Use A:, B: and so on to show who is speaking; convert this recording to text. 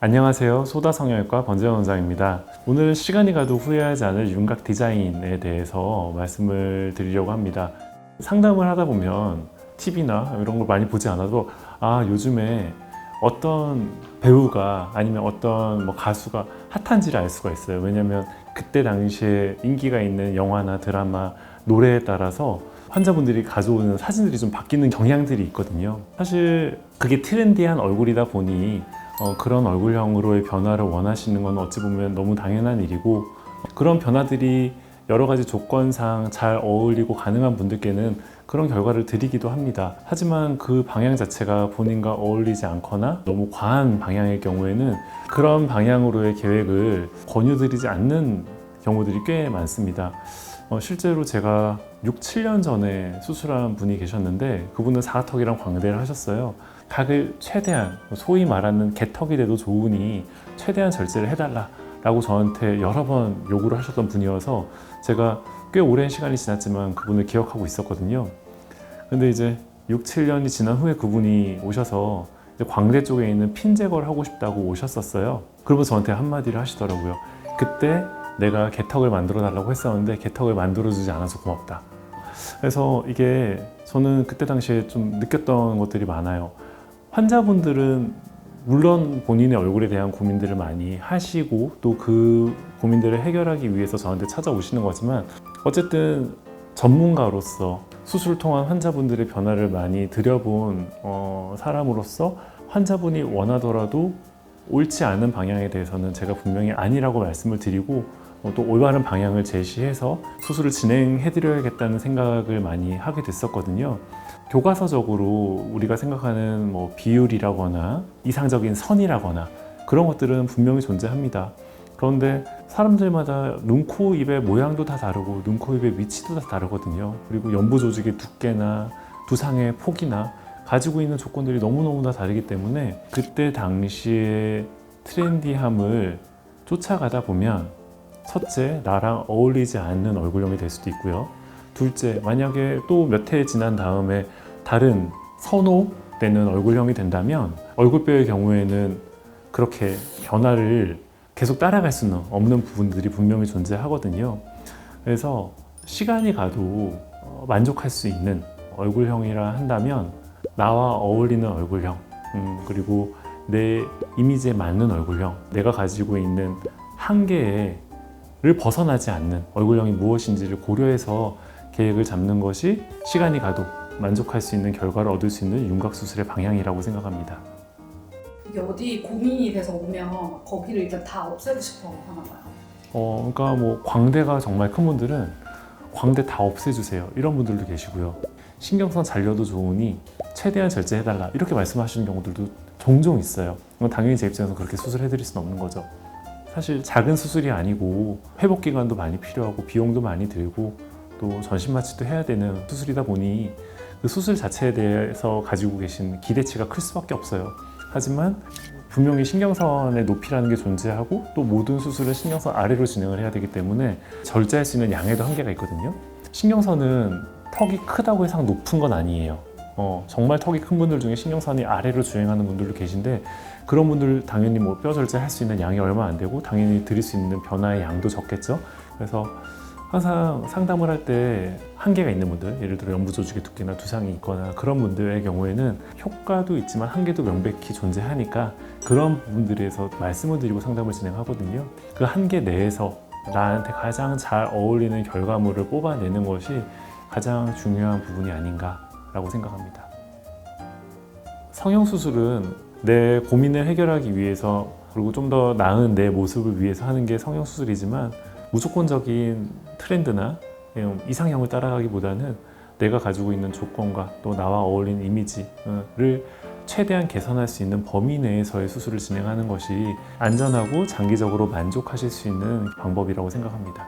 A: 안녕하세요. 소다성형외과 권재현 원장입니다. 오늘은 시간이 가도 후회하지 않을 윤곽 디자인에 대해서 말씀을 드리려고 합니다. 상담을 하다 보면 TV나 이런 걸 많이 보지 않아도 요즘에 어떤 배우가 아니면 어떤 가수가 핫한지를 알 수가 있어요. 왜냐면 그때 당시에 인기가 있는 영화나 드라마, 노래에 따라서 환자분들이 가져오는 사진들이 좀 바뀌는 경향들이 있거든요. 사실 그게 트렌디한 얼굴이다 보니 그런 얼굴형으로의 변화를 원하시는 건 어찌 보면 너무 당연한 일이고, 그런 변화들이 여러 가지 조건상 잘 어울리고 가능한 분들께는 그런 결과를 드리기도 합니다. 하지만 그 방향 자체가 본인과 어울리지 않거나 너무 과한 방향일 경우에는 그런 방향으로의 계획을 권유드리지 않는 경우들이 꽤 많습니다. 실제로 제가 6, 7년 전에 수술한 분이 계셨는데, 그분은 사각턱이랑 광대를 하셨어요. 각을 최대한, 소위 말하는 개턱이 돼도 좋으니 최대한 절제를 해달라 라고 저한테 여러 번 요구를 하셨던 분이어서 제가 꽤 오랜 시간이 지났지만 그분을 기억하고 있었거든요. 근데 이제 6, 7년이 지난 후에 그분이 오셔서 광대 쪽에 있는 핀 제거를 하고 싶다고 오셨었어요. 그러면서 저한테 한마디를 하시더라고요. 그때 내가 개턱을 만들어 달라고 했었는데 개턱을 만들어주지 않아서 고맙다. 그래서 이게 저는 그때 당시에 좀 느꼈던 것들이 많아요. 환자분들은 물론 본인의 얼굴에 대한 고민들을 많이 하시고 또 그 고민들을 해결하기 위해서 저한테 찾아오시는 거지만, 어쨌든 전문가로서 수술을 통한 환자분들의 변화를 많이 들여본 사람으로서 환자분이 원하더라도 옳지 않은 방향에 대해서는 제가 분명히 아니라고 말씀을 드리고, 또 올바른 방향을 제시해서 수술을 진행해드려야겠다는 생각을 많이 하게 됐었거든요. 교과서적으로 우리가 생각하는 비율이라거나 이상적인 선이라거나 그런 것들은 분명히 존재합니다. 그런데 사람들마다 눈, 코, 입의 모양도 다 다르고 눈, 코, 입의 위치도 다 다르거든요. 그리고 연부 조직의 두께나 두상의 폭이나 가지고 있는 조건들이 너무너무 다 다르기 때문에 그때 당시의 트렌디함을 쫓아가다 보면 첫째, 나랑 어울리지 않는 얼굴형이 될 수도 있고요. 둘째, 만약에 또 몇 해 지난 다음에 다른 선호되는 얼굴형이 된다면 얼굴뼈의 경우에는 그렇게 변화를 계속 따라갈 수는 없는 부분들이 분명히 존재하거든요. 그래서 시간이 가도 만족할 수 있는 얼굴형이라 한다면 나와 어울리는 얼굴형, 그리고 내 이미지에 맞는 얼굴형, 내가 가지고 있는 한계를 벗어나지 않는 얼굴형이 무엇인지를 고려해서 계획을 잡는 것이 시간이 가도 만족할 수 있는 결과를 얻을 수 있는 윤곽 수술의 방향이라고 생각합니다.
B: 이게 어디 고민이 돼서 오면 거기를 일단 다 없애고 싶어 하나 봐요.
A: 그러니까 광대가 정말 큰 분들은 광대 다 없애주세요 이런 분들도 계시고요. 신경선 잘려도 좋으니 최대한 절제해달라 이렇게 말씀하시는 경우들도 종종 있어요. 당연히 제 입장에서 그렇게 수술해드릴 수는 없는 거죠. 사실 작은 수술이 아니고 회복 기간도 많이 필요하고 비용도 많이 들고 또 전신 마취도 해야 되는 수술이다 보니 그 수술 자체에 대해서 가지고 계신 기대치가 클 수밖에 없어요. 하지만 분명히 신경선의 높이라는 게 존재하고 또 모든 수술은 신경선 아래로 진행을 해야 되기 때문에 절제할 수 있는 양에도 한계가 있거든요. 신경선은 턱이 크다고 해서 높은 건 아니에요. 정말 턱이 큰 분들 중에 신경선이 아래로 주행하는 분들도 계신데, 그런 분들 당연히 뼈 절제할 수 있는 양이 얼마 안 되고 당연히 드릴 수 있는 변화의 양도 적겠죠. 그래서 항상 상담을 할 때 한계가 있는 분들, 예를 들어 연부 조직의 두께나 두상이 있거나 그런 분들의 경우에는 효과도 있지만 한계도 명백히 존재하니까 그런 부분들에서 말씀을 드리고 상담을 진행하거든요. 그 한계 내에서 나한테 가장 잘 어울리는 결과물을 뽑아내는 것이 가장 중요한 부분이 아닌가라고 생각합니다. 성형수술은 내 고민을 해결하기 위해서, 그리고 좀 더 나은 내 모습을 위해서 하는 게 성형수술이지만, 무조건적인 트렌드나 이상형을 따라가기보다는 내가 가지고 있는 조건과 또 나와 어울리는 이미지를 최대한 개선할 수 있는 범위 내에서의 수술을 진행하는 것이 안전하고 장기적으로 만족하실 수 있는 방법이라고 생각합니다.